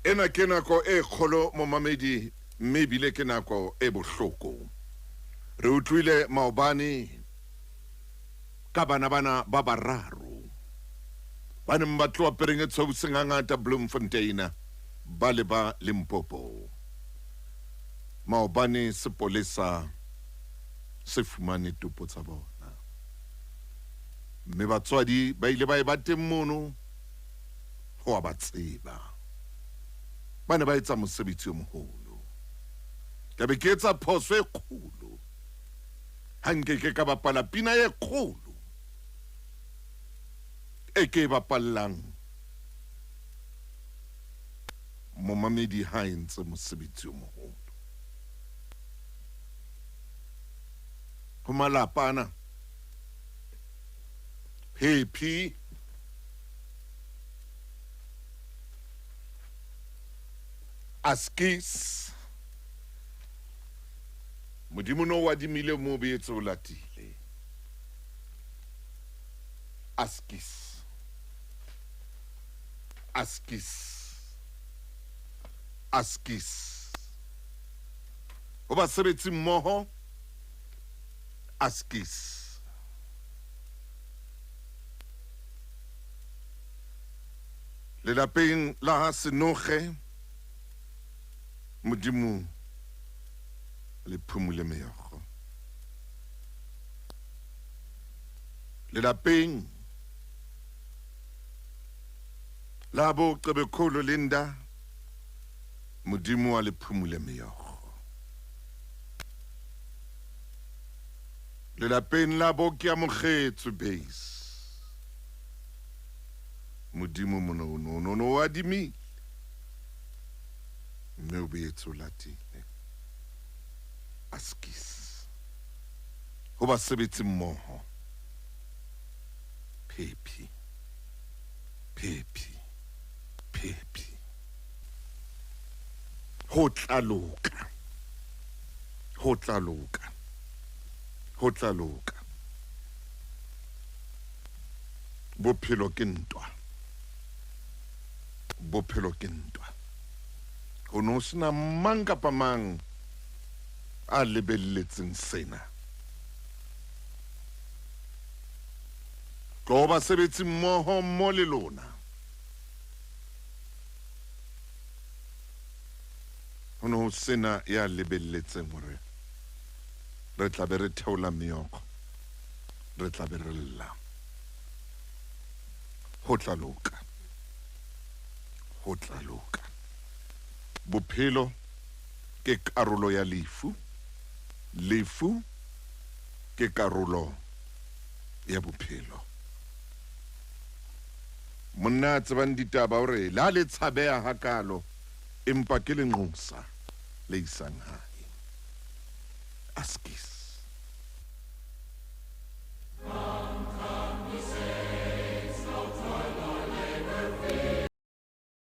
Ena ke nako e kgolo momamedi mme bile ke nako e bohloko. Re utlwile maobane ka bana ba bararo. Ba neng ba tloha Perengetsho ngata Bloemfontein ba le ba Limpopo. Maobane sepolesa se fumane topo tsa bona. Mme batswadi ba ile ba e ba teng mono ho a ba tseba. Bana ba etsa mosebetsi o moholo. Ka be ke etsa phoso e kgolo. Hanke ke ka bapala pina e kgolo. E ke bapallang. Momamedi ha entse mosebetsi o moholo. Ho malapa ana. Happy. Askis. Modimo no wa dimile mo beetse o latile. Askis. Askis. Askis. O ba sebetsi mmoho. Askis. Le lapeng la ha Senoge. Modimo le phumule meokgo. Le lapeng la bo Qebekholo Linda. Modimo a le phumule meokgo. Le lapeng la bo Keamogetswe base. Modimo mono wa adimile. Mme o beetse o latile. Askis. Ho ba sebetsi mmoho. Phephi. Phephi. Phephi. Ho tla loka. Ho tla loka. Ho tla loka. Bophelo ke ntwa. Bophelo ke ntwa. Ho no sena mang kapa mang a lebelletseng sena. Ko ba sebetsi mmoho mo le lona. Ho no sena ya lebelletseng hore re tla be re theola meokgo. Re tla be re lla. Ho tla loka. Ho tla loka. Bophelo ke karolo ya lefu. Lefu ke karolo ya bophelo. Monna tsebang ditaba hore la le tshabeha hakalo empa ke lenqosa le isang hae. Askis.